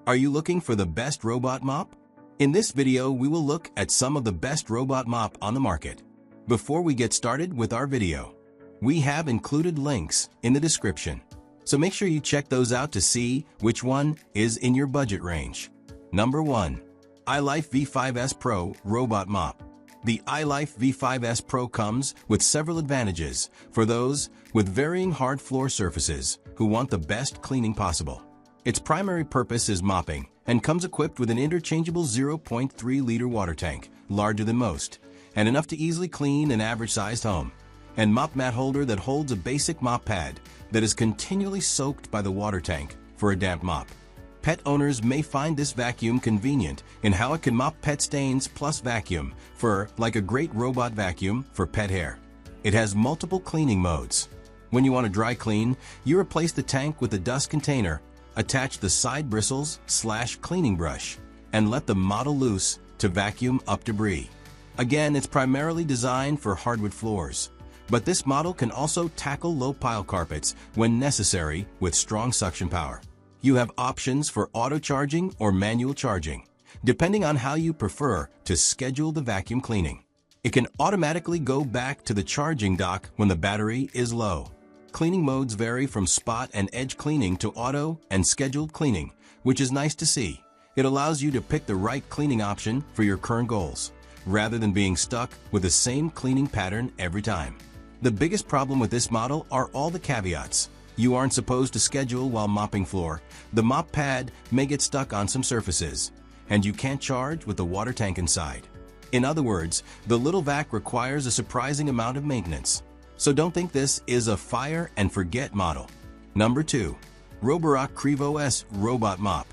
Are you looking for the best robot mop? In this video, we will look at some of the best robot mop on the market. Before we get started with our video, we have included links in the description, so make sure you check those out to see which one is in your budget range. Number 1. ILIFE V5S Pro Robot Mop. The ILIFE V5S Pro comes with several advantages for those with varying hard floor surfaces who want the best cleaning possible. Its primary purpose is mopping and comes equipped with an interchangeable 0.3-liter water tank, larger than most, and enough to easily clean an average-sized home, and mop mat holder that holds a basic mop pad that is continually soaked by the water tank for a damp mop. Pet owners may find this vacuum convenient in how it can mop pet stains plus vacuum fur like a great robot vacuum for pet hair. It has multiple cleaning modes. When you want to dry clean, you replace the tank with a dust container, attach the side bristles/cleaning brush, and let the model loose to vacuum up debris. Again, it's primarily designed for hardwood floors, but this model can also tackle low-pile carpets when necessary with strong suction power. You have options for auto charging or manual charging, depending on how you prefer to schedule the vacuum cleaning. It can automatically go back to the charging dock when the battery is low. Cleaning modes vary from spot and edge cleaning to auto and scheduled cleaning, which is nice to see. It allows you to pick the right cleaning option for your current goals, rather than being stuck with the same cleaning pattern every time. The biggest problem with this model are all the caveats. You aren't supposed to schedule while mopping floor, the mop pad may get stuck on some surfaces, and you can't charge with the water tank inside. In other words, the little vac requires a surprising amount of maintenance. So don't think this is a fire and forget model. Number 2. Roborock Qrevo S Robot Mop.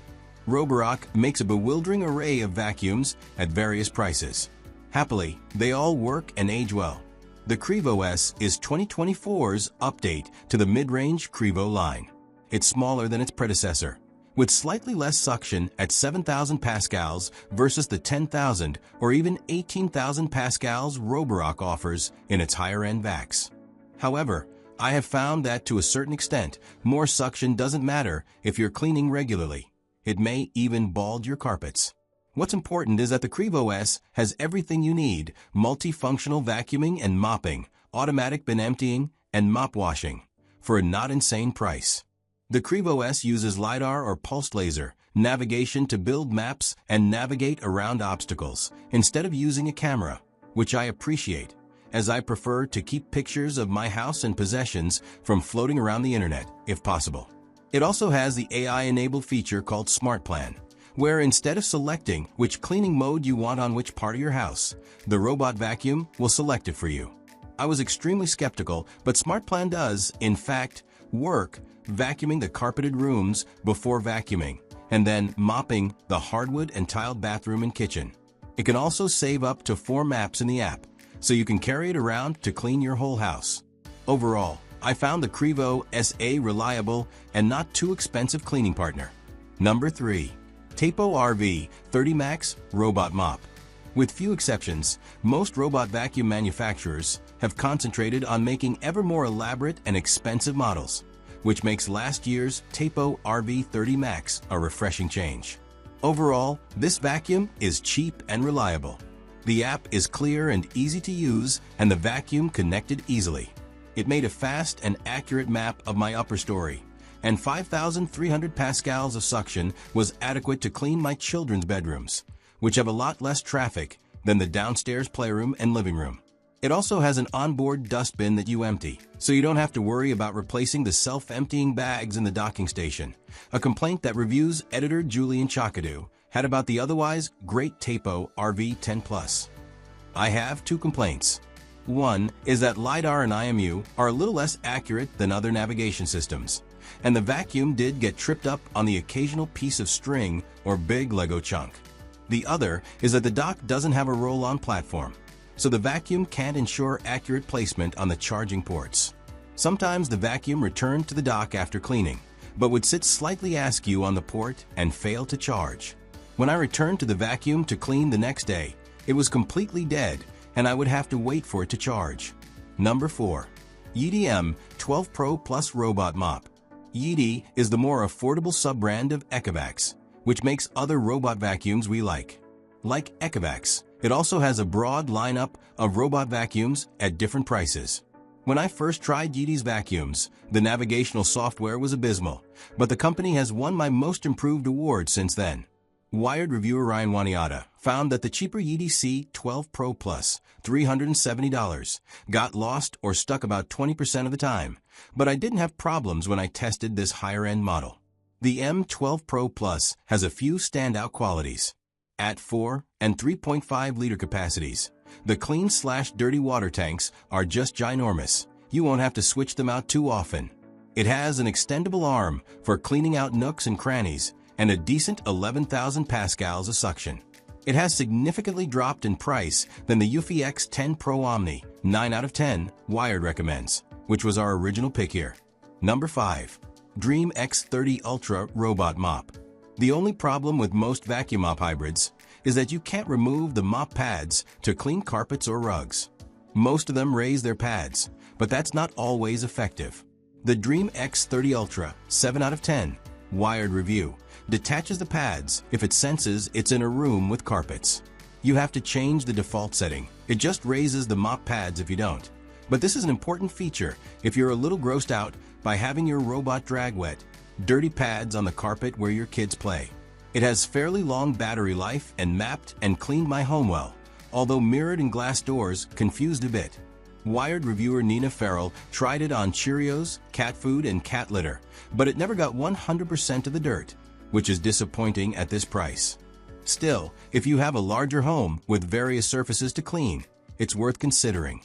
Roborock makes a bewildering array of vacuums at various prices. Happily, they all work and age well. The Qrevo S is 2024's update to the mid-range Qrevo line. It's smaller than its predecessor, with slightly less suction at 7,000 pascals versus the 10,000 or even 18,000 pascals Roborock offers in its higher-end vacs. However, I have found that to a certain extent, more suction doesn't matter if you're cleaning regularly. It may even bald your carpets. What's important is that the Qrevo S has everything you need: multifunctional vacuuming and mopping, automatic bin emptying, and mop washing, for a not insane price. The Qrevo S uses LiDAR or pulsed laser navigation to build maps and navigate around obstacles, instead of using a camera, which I appreciate, as I prefer to keep pictures of my house and possessions from floating around the internet, if possible. It also has the AI-enabled feature called Smart Plan, where instead of selecting which cleaning mode you want on which part of your house, the robot vacuum will select it for you. I was extremely skeptical, but Smart Plan does, in fact, work vacuuming the carpeted rooms before vacuuming, and then mopping the hardwood and tiled bathroom and kitchen. It can also save up to 4 maps in the app, so you can carry it around to clean your whole house. Overall, I found the Qrevo S a reliable and not too expensive cleaning partner. Number 3. Tapo RV 30 Max Robot Mop. With few exceptions, most robot vacuum manufacturers have concentrated on making ever more elaborate and expensive models, which makes last year's Tapo RV 30 Max a refreshing change. Overall, this vacuum is cheap and reliable. The app is clear and easy to use, and the vacuum connected easily. It made a fast and accurate map of my upper story, and 5,300 pascals of suction was adequate to clean my children's bedrooms, which have a lot less traffic than the downstairs playroom and living room. It also has an onboard dustbin that you empty, so you don't have to worry about replacing the self-emptying bags in the docking station, a complaint that reviews editor Julian Chakadou had about the otherwise great Tapo RV 10 Plus. I have 2 complaints. One is that LiDAR and IMU are a little less accurate than other navigation systems, and the vacuum did get tripped up on the occasional piece of string or big Lego chunk. The other is that the dock doesn't have a roll-on platform, so the vacuum can't ensure accurate placement on the charging ports. Sometimes the vacuum returned to the dock after cleaning, but would sit slightly askew on the port and fail to charge. When I returned to the vacuum to clean the next day, it was completely dead, and I would have to wait for it to charge. Number 4. Yeedi 12 Pro Plus Robot Mop. Yeedi is the more affordable sub-brand of Ecovacs, which makes other robot vacuums we like Ecovacs. It also has a broad lineup of robot vacuums at different prices. When I first tried Yeedi's vacuums, the navigational software was abysmal, but the company has won my most improved award since then. Wired reviewer Ryan Waniata found that the cheaper Yeedi C12 Pro Plus, $370, got lost or stuck about 20% of the time, but I didn't have problems when I tested this higher-end model. The M12 Pro Plus has a few standout qualities. At 4 and 3.5 liter capacities, the clean/dirty water tanks are just ginormous. You won't have to switch them out too often. It has an extendable arm for cleaning out nooks and crannies and a decent 11,000 pascals of suction. It has significantly dropped in price than the Eufy X10 Pro Omni, 9 out of 10, Wired recommends, which was our original pick here. Number 5. Dreame X30 Ultra Robot Mop. The only problem with most vacuum mop hybrids is that you can't remove the mop pads to clean carpets or rugs. Most of them raise their pads, but that's not always effective. The Dreame X30 Ultra, 7 out of 10, Wired review, detaches the pads if it senses it's in a room with carpets. You have to change the default setting. It just raises the mop pads if you don't. But this is an important feature if you're a little grossed out by having your robot drag wet, dirty pads on the carpet where your kids play. It has fairly long battery life and mapped and cleaned my home well, although mirrored and glass doors confused a bit. Wired reviewer Nina Farrell tried it on Cheerios, cat food, and cat litter, but it never got 100% of the dirt, which is disappointing at this price. Still, if you have a larger home with various surfaces to clean, it's worth considering.